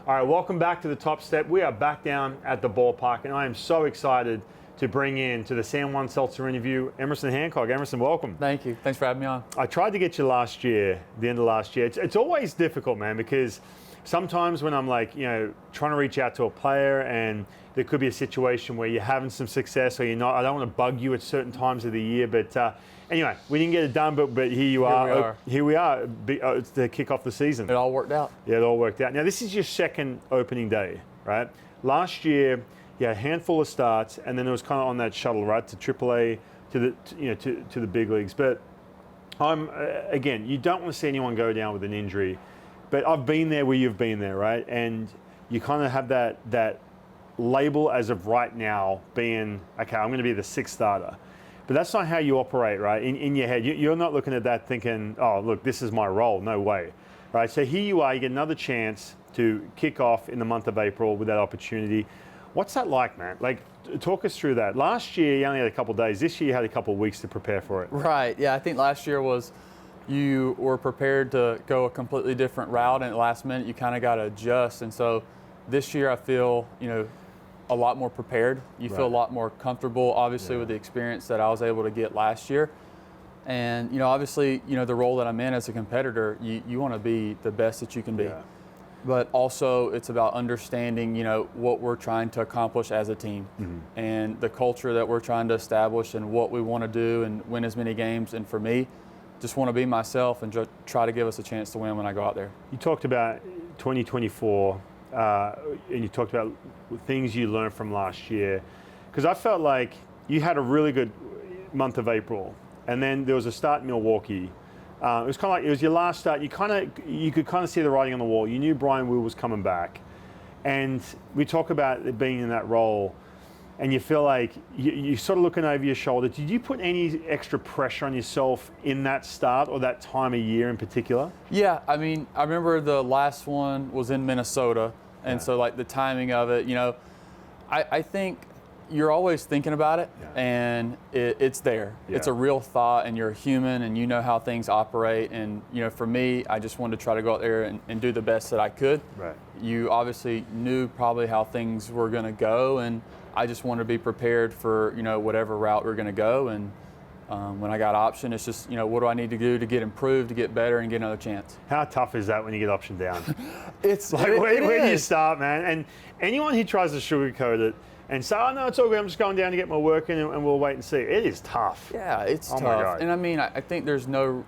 All right, welcome back to the Top Step. We are back down at the ballpark, and I am so excited to bring in to the San Juan Seltzer interview, Emerson Hancock. Emerson, welcome. Thank you. Thanks for having me on. I tried to get you last year, the end of last year. It's always difficult, man, because sometimes when I'm like, trying to reach out to a player and there could be a situation where you're having some success or you're not, I don't want to bug you at certain times of the year, but anyway, we didn't get it done, but here you are. Here we are to kick off the season. It all worked out. Yeah, it all worked out. Now, this is your second opening day, right? Last year, you had a handful of starts, and then it was kind of on that shuttle, right, to AAA, to the big leagues. But again, you don't want to see anyone go down with an injury, but I've been there where you've been there, right? And you kind of have that label as of right now being, okay, I'm going to be the sixth starter. But that's not how you operate, right? In your head, you're not looking at that thinking, oh, look, this is my role. No way, right? So here you are, you get another chance to kick off in the month of April with that opportunity. What's that like, man? Like, talk us through that. Last year, you only had a couple of days. This year, you had a couple of weeks to prepare for it. Right, yeah, I think last year was you were prepared to go a completely different route, and at the last minute, you kind of got to adjust. And so this year, I feel, a lot more prepared. You feel a lot more comfortable, obviously, with the experience that I was able to get last year. And, obviously, the role that I'm in as a competitor, you want to be the best that you can be. Yeah. But also it's about understanding, what we're trying to accomplish as a team and the culture that we're trying to establish and what we want to do and win as many games. And for me, just want to be myself and try to give us a chance to win when I go out there. You talked about 2024 and you talked about things you learned from last year, because I felt like you had a really good month of April, and then there was a start in Milwaukee. It was kind of like it was your last start. You could kind of see the writing on the wall. You knew Brian Will was coming back, and we talk about it being in that role, and you feel like you're sort of looking over your shoulder. Did you put any extra pressure on yourself in that start or that time of year in particular? Yeah, I mean, I remember the last one was in Minnesota, and so like the timing of it, I think you're always thinking about it, and it's there. Yeah. It's a real thought, and you're human, and you know how things operate. And for me, I just wanted to try to go out there and do the best that I could. Right. You obviously knew probably how things were going to go, and I just wanted to be prepared for whatever route we're going to go. And when I got option, it's just what do I need to do to get improved, to get better, and get another chance. How tough is that when you get option down? It's like where do you start, man? And anyone who tries to sugarcoat it and say, oh, no, it's all good, I'm just going down to get my work in and we'll wait and see. It is tough. Yeah, it's tough. My God. And I mean, I think there's the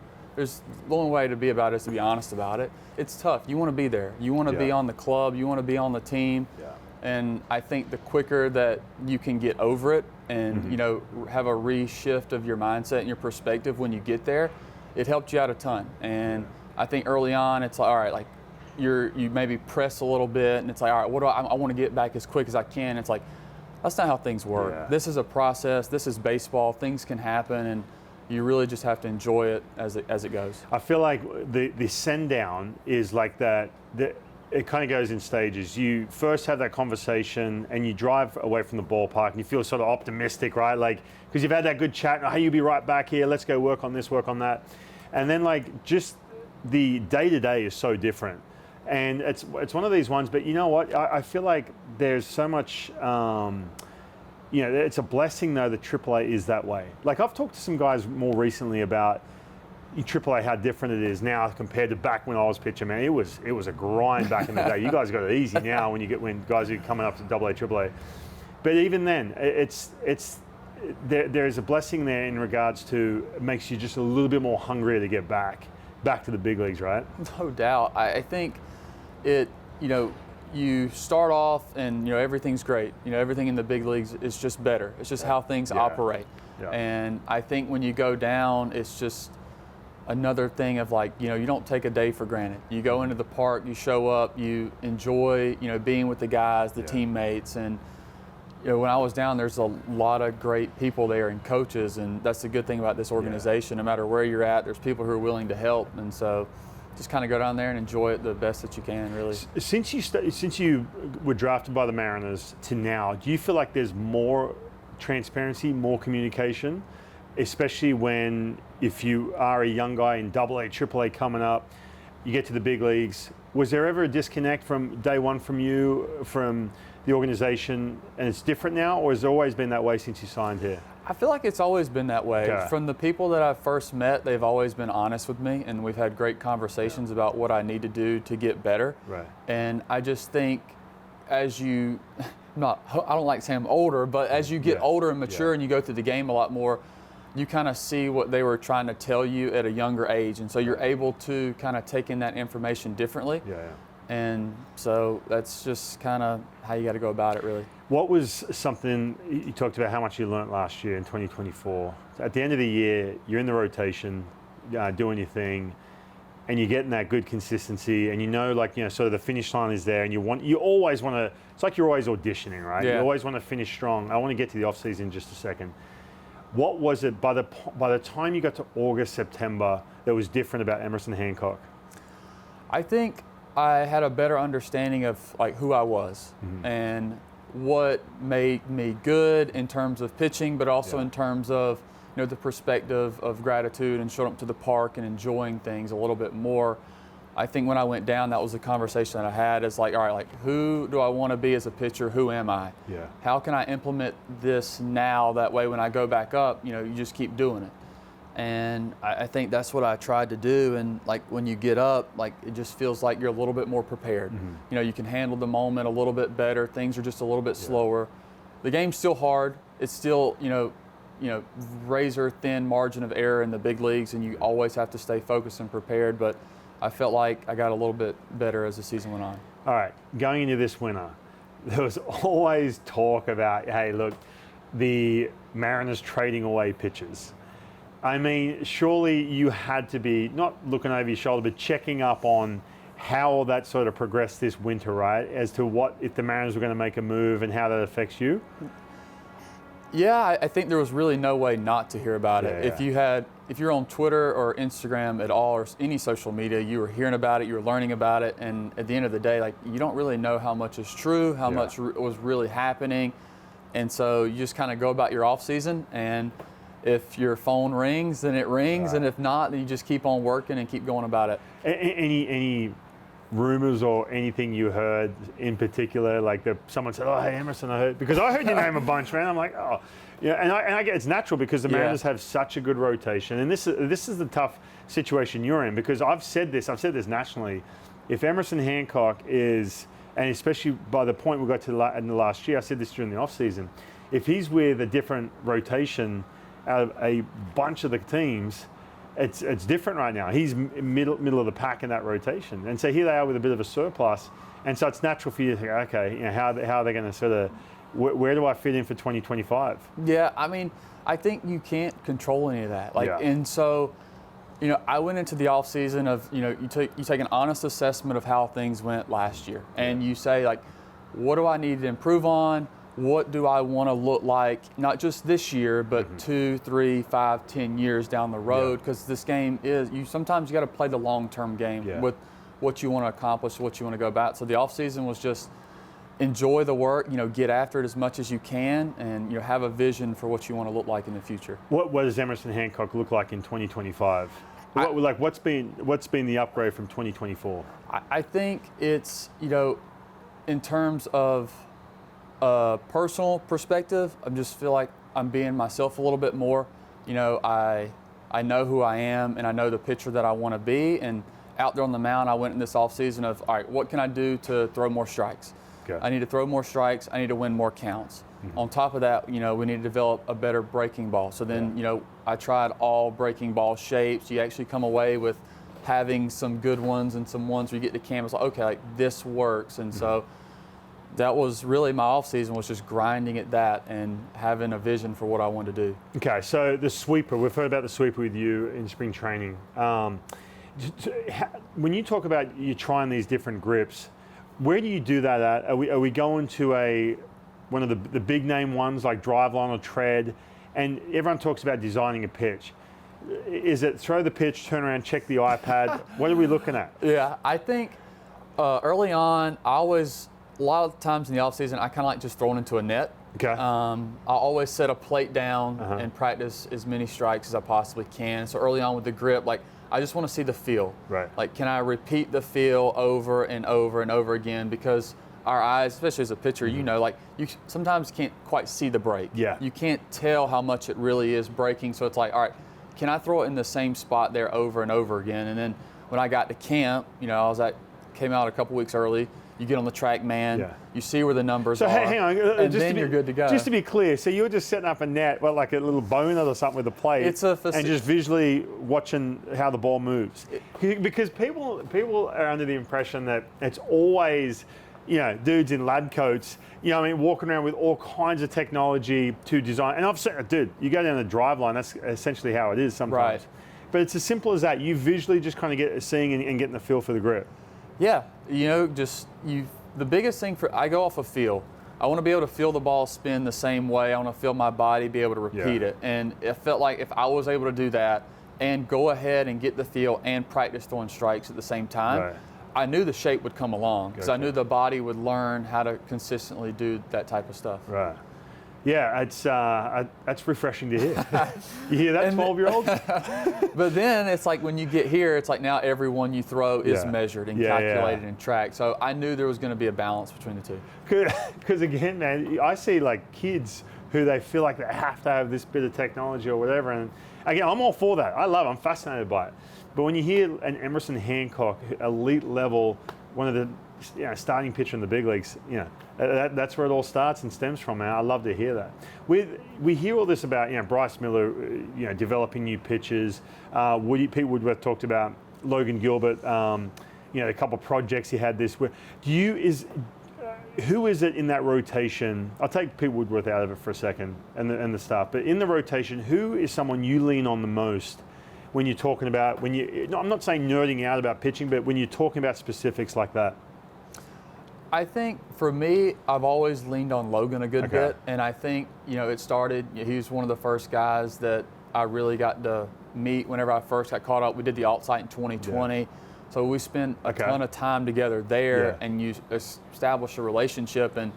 only way to be about it is to be honest about it. It's tough. You want to be there. You want to be on the club. You want to be on the team. Yeah. And I think the quicker that you can get over it and, have a reshift of your mindset and your perspective when you get there, it helped you out a ton. And I think early on, it's like, all right, like you maybe press a little bit and it's like, all right, I want to get back as quick as I can. It's like, that's not how things work. Yeah. This is a process. This is baseball. Things can happen, and you really just have to enjoy it as it goes. I feel like the send down is like that. It kind of goes in stages. You first have that conversation, and you drive away from the ballpark, and you feel sort of optimistic, right? Like because you've had that good chat. Hey, you'll be right back here. Let's go work on this, work on that, and then like just the day to day is so different. And it's one of these ones, but you know what? I feel like there's so much, it's a blessing though that AAA is that way. Like I've talked to some guys more recently about AAA, how different it is now compared to back when I was pitching, man. It was a grind back in the day. You guys got it easy now when guys are coming up to AA, AAA. But even then, there's a blessing there in regards to it makes you just a little bit more hungry to get back to the big leagues, right? No doubt. I think you start off and everything's great. Everything in the big leagues is just better. It's just how things operate. Yeah. And I think when you go down, it's just another thing of like, you don't take a day for granted. You go into the park, you show up, you enjoy, being with the guys, the teammates. And, when I was down, there's a lot of great people there and coaches. And that's the good thing about this organization. No matter where you're at, there's people who are willing to help. And so just kind of go down there and enjoy it the best that you can, really. Since you were drafted by the Mariners to now, do you feel like there's more transparency, more communication, especially if you are a young guy in AA, AAA coming up, you get to the big leagues, Was there ever a disconnect from day one from you, from the organization, and it's different now, or has it always been that way since you signed here? I feel like it's always been that way. Okay. From the people that I first met, they've always been honest with me, and we've had great conversations about what I need to do to get better. Right. And I just think as you, I don't like saying I'm older, but as you get older and mature and you go through the game a lot more, you kind of see what they were trying to tell you at a younger age. And so you're able to kind of take in that information differently. And so that's just kind of how you got to go about it, really. What was something, you talked about how much you learned last year in 2024. At the end of the year, you're in the rotation, doing your thing, and you're getting that good consistency, and sort of the finish line is there, and you always want to, it's like you're always auditioning, right? Yeah. You always want to finish strong. I want to get to the off season in just a second. What was it by the time you got to August, September that was different about Emerson Hancock? I think I had a better understanding of like who I was and what made me good in terms of pitching, but also in terms of the perspective of gratitude and showing up to the park and enjoying things a little bit more. I think when I went down, that was the conversation that I had. Is like, all right, like who do I want to be as a pitcher? Who am I? How can I implement this now? That way, when I go back up, you just keep doing it. And I think that's what I tried to do. And like when you get up, like it just feels like you're a little bit more prepared. You can handle the moment a little bit better. Things are just a little bit slower. The game's still hard. It's still, razor thin margin of error in the big leagues, and you always have to stay focused and prepared. But I felt like I got a little bit better as the season went on. All right, going into this winter, there was always talk about, hey, look, the Mariners trading away pitchers. I mean, surely you had to be not looking over your shoulder, but checking up on how all that sort of progressed this winter, right? As to if the Mariners were going to make a move and how that affects you? Yeah, I think there was really no way not to hear about it. If you're on Twitter or Instagram at all or any social media, you were hearing about it, you were learning about it, and at the end of the day, like you don't really know how much is true, how much was really happening, and so you just kind of go about your off season, and if your phone rings, then it rings, and if not, then you just keep on working and keep going about it. Any rumors or anything you heard in particular, like someone said, oh, hey, Emerson, I heard, because I heard your name a bunch, man. I'm like, oh, yeah, and I get it's natural because the Mariners have such a good rotation, and this is the tough situation you're in, because I've said this nationally, if Emerson Hancock is, and especially by the point we got to in the last year, I said this during the offseason, if he's with a different rotation out of a bunch of the teams, it's different right now. He's middle of the pack in that rotation, and so here they are with a bit of a surplus, and so it's natural for you to think, okay, how are they going to sort of, where do I fit in for 2025? Yeah, I mean, I think you can't control any of that. And so, I went into the off season of, you take an honest assessment of how things went last year, and you say like, what do I need to improve on? What do I want to look like, not just this year, but 2, 3, 5, 10 years down the road? Because this game is, sometimes you got to play the long-term game with what you want to accomplish, what you want to go about. So the off-season was just enjoy the work, get after it as much as you can, and have a vision for what you want to look like in the future. What does Emerson Hancock look like in 2025? What's been the upgrade from 2024? I think it's, in terms of personal perspective, I just feel like I'm being myself a little bit more. I know who I am, and I know the pitcher that I want to be. And out there on the mound, I went in this offseason of, all right, what can I do to throw more strikes? Okay. I need to throw more strikes. I need to win more counts. On top of that, we need to develop a better breaking ball. So then, I tried all breaking ball shapes. You actually come away with having some good ones and some ones where you get to canvas, like, okay, like this works. And so that was really my off season, was just grinding at that and having a vision for what I wanted to do. Okay, so the sweeper, we've heard about the sweeper with you in spring training. When you talk about you trying these different grips, where do you do that at? Are we going to one of the big name ones like drive line or tread? And everyone talks about designing a pitch. Is it throw the pitch, turn around, check the iPad? What are we looking at? Yeah, I think early on, a lot of times in the offseason, I kind of like just throwing into a net. Okay. I always set a plate down and practice as many strikes as I possibly can. So early on with the grip, like I just want to see the feel. Right. Like, can I repeat the feel over and over and over again? Because our eyes, especially as a pitcher, you know, like you sometimes can't quite see the break. Yeah. You can't tell how much it really is breaking. So it's like, all right, can I throw it in the same spot there over and over again? And then when I got to camp, you know, came out a couple weeks early. You get on the track, man. You see where the numbers are. Hang on, and then you're good to go. Just to be clear, so you were just setting up a net, well, like a little bonus or something with a plate, and just visually watching how the ball moves. Because people are under the impression that it's always, you know, dudes in lab coats, you know, I mean, walking around with all kinds of technology to design. And I've said, dude, you go down the drive line, that's essentially how it is sometimes. Right. But it's as simple as that. You visually just kind of seeing and getting the feel for the grip. Yeah, you know, the biggest thing I go off of feel. I want to be able to feel the ball spin the same way. I want to feel my body be able to repeat it. And it felt like if I was able to do that and go ahead and get the feel and practice throwing strikes at the same time, I knew the shape would come along because I knew the body would learn how to consistently do that type of stuff. Right. Yeah, that's refreshing to hear. You hear that, 12-year-olds? But then it's like when you get here, it's like now every one you throw is measured and calculated and tracked. So I knew there was going to be a balance between the two. Because again, man, I see like kids who they feel like they have to have this bit of technology or whatever. And again, I'm all for that. I'm fascinated by it. But when you hear an Emerson Hancock, elite level, one of the starting pitcher in the big leagues, you know, that's where it all starts and stems from, man. I love to hear that. We hear all this about, you know, Bryce Miller, you know, developing new pitches. Pete Woodworth talked about Logan Gilbert, you know, a couple of projects he had this. Who is it in that rotation? I'll take Pete Woodworth out of it for a second and the staff, but in the rotation, who is someone you lean on the most when you're talking about, I'm not saying nerding out about pitching, but when you're talking about specifics like that? I think for me, I've always leaned on Logan a good bit, and I think, you know, it started, he was one of the first guys that I really got to meet whenever I first got caught up. We did the alt site in 2020, so we spent a ton of time together there, and you establish a relationship, and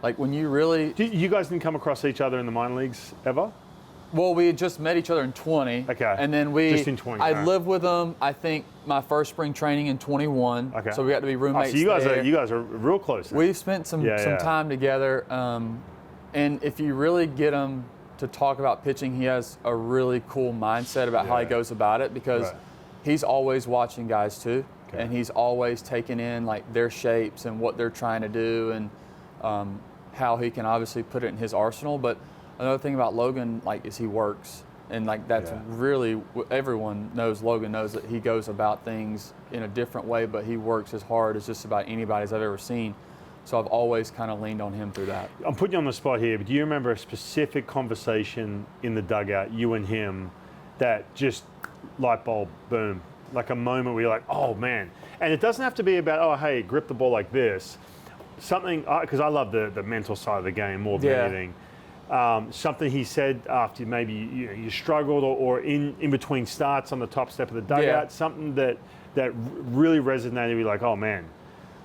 like when you really... You guys didn't come across each other in the minor leagues ever? Well, we had just met each other in 20. And then just in 20. I lived with him, I think, my first spring training in 21. So we got to be roommates. So you guys are real close. We've spent some time together. And if you really get him to talk about pitching, he has a really cool mindset about how he goes about it, because he's always watching guys too. And he's always taking in like their shapes and what they're trying to do, and how he can obviously put it in his arsenal. But another thing about Logan, like, is he works, and like that's really, everyone knows, Logan knows that he goes about things in a different way, but he works as hard as just about anybody's I've ever seen. So I've always kind of leaned on him through that. I'm putting you on the spot here, but do you remember a specific conversation in the dugout, you and him, that just light bulb, boom, like a moment where you're like, oh man. And it doesn't have to be about, oh hey, grip the ball like this. Something, because I love the mental side of the game more than anything. Something he said after maybe you struggled, or in between starts on the top step of the dugout, something that really resonated with you, like, oh man,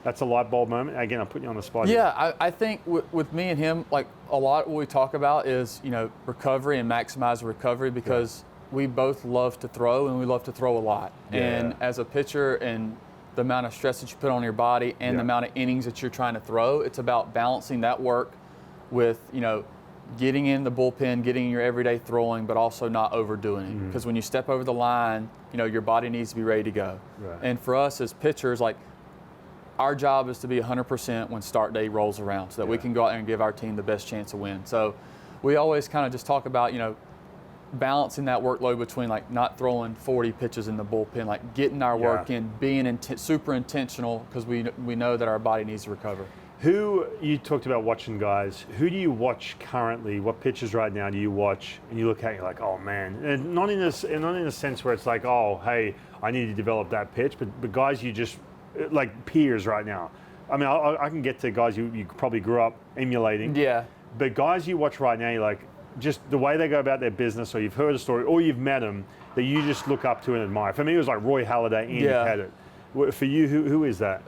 that's a light bulb moment. Again, I'm putting you on the spot. Yeah, I think with me and him, like a lot what we talk about is, you know, recovery and maximize recovery, because we both love to throw, and we love to throw a lot. And as a pitcher, and the amount of stress that you put on your body and the amount of innings that you're trying to throw, it's about balancing that work with, you know, getting in the bullpen, getting in your everyday throwing, but also not overdoing it. Because when you step over the line, you know, your body needs to be ready to go. And for us as pitchers, like, our job is to be 100% when start day rolls around, so that we can go out there and give our team the best chance to win. So we always kind of just talk about, you know, balancing that workload between like not throwing 40 pitches in the bullpen, like getting our work in, being super intentional, because we know that our body needs to recover. Who, you talked about watching guys, who do you watch currently? What pitchers right now do you watch and you look at, you're like, oh man, and not in a sense where it's like, oh hey, I need to develop that pitch, but guys you just, like peers right now. I mean, I can get to guys you probably grew up emulating. But guys you watch right now, you're like, just the way they go about their business, or you've heard a story, or you've met them, that you just look up to and admire. For me, it was like Roy Halladay, Andy Pettit. For you, who is that?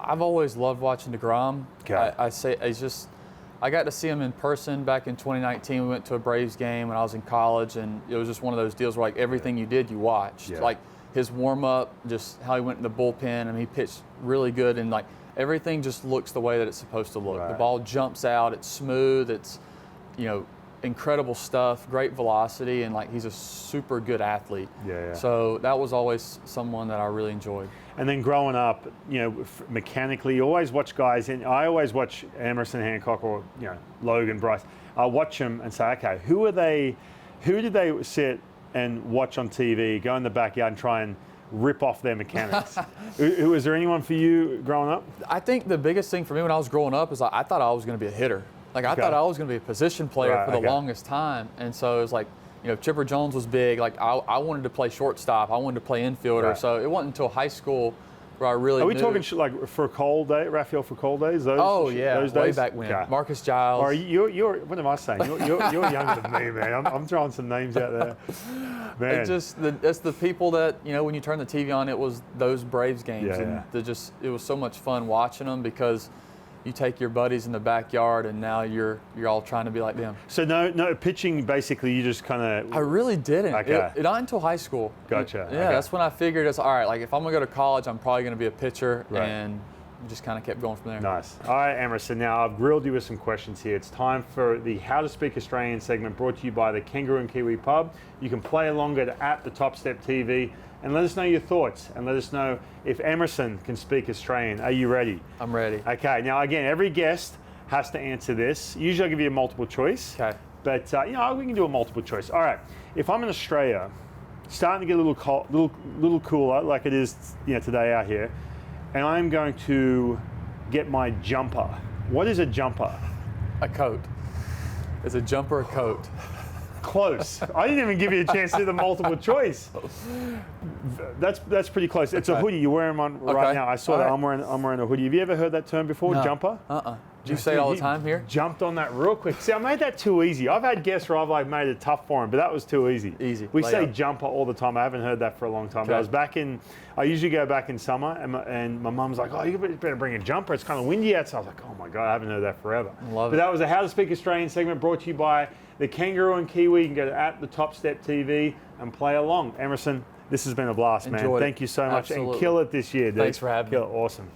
I've always loved watching DeGrom. I got to see him in person back in 2019. We went to a Braves game when I was in college, and it was just one of those deals where like everything you did, you watched. Like his warm up, just how he went in the bullpen, and he pitched really good, and like everything just looks the way that it's supposed to look. Right. The ball jumps out, it's smooth, it's, you know, incredible stuff, great velocity, and like he's a super good athlete. Yeah. So that was always someone that I really enjoyed. And then growing up, you know, mechanically, you always watch guys, and I always watch Emerson Hancock or, you know, Logan, Bryce. I watch them and say, okay, who did they sit and watch on TV, go in the backyard and try and rip off their mechanics? Was there anyone for you growing up? I think the biggest thing for me when I was growing up is I thought I was going to be a hitter. Like I thought I was going to be a position player for the longest time, and so it was like, you know, Chipper Jones was big. Like I wanted to play shortstop. I wanted to play infielder. Right. So it wasn't until high school where I really. Are we knew. talking like for Cole day, Raphael for Cole days? Those, Oh yeah, those way days? back when. Okay. Marcus Giles. Or you're what am I saying? You're younger than me, man. I'm throwing some names out there. Man. It's the people that, you know, when you turn the TV on, it was those Braves games, Yeah. and it was so much fun watching them because you take your buddies in the backyard and now you're all trying to be like them. So no pitching. Basically, you just kind of. I really didn't. Okay. Not until high school. Gotcha. Yeah, Okay. that's when I figured it's all right. Like if I'm gonna go to college, I'm probably gonna be a pitcher, Right. and just kind of kept going from there. Nice. All right, Emerson. Now I've grilled you with some questions here. It's time for the How to Speak Australian segment, brought to you by the Kangaroo and Kiwi Pub. You can play along at the Top Step TV and let us know your thoughts and let us know if Emerson can speak Australian. Are you ready? I'm ready. Okay. Now again, every guest has to answer this. Usually I give you a multiple choice. Okay. But you know, we can do a multiple choice. All right. If I'm in Australia, starting to get a little cooler, like it is, you know, today out here, and I'm going to get my jumper. What is a jumper? A coat. Is a jumper a coat? Close. I didn't even give you a chance to do the multiple choice. That's pretty close. It's a hoodie. You're wearing one right Okay. now. I saw All that. right. I'm wearing a hoodie. Have you ever heard that term before? No. Jumper? Do you say it all the time here? Jumped on that real quick. See, I made that too easy. I've had guests where I've like made it tough for them, but that was too easy. Easy. We Lay say up. jumper all the time. I haven't heard that for a long time. But Okay. I usually go back in summer, and my mum's like, oh, you better bring a jumper. It's kind of windy outside. I was like, oh my God, I haven't heard that forever. Love But it. that was a How to Speak Australian segment brought to you by the Kangaroo and Kiwi. You can go to the Top Step TV and play along. Emerson, this has been a blast, man. Enjoyed it. Thank you so much. Absolutely. And kill it this year, dude. Thanks for having me. Kill it. Awesome.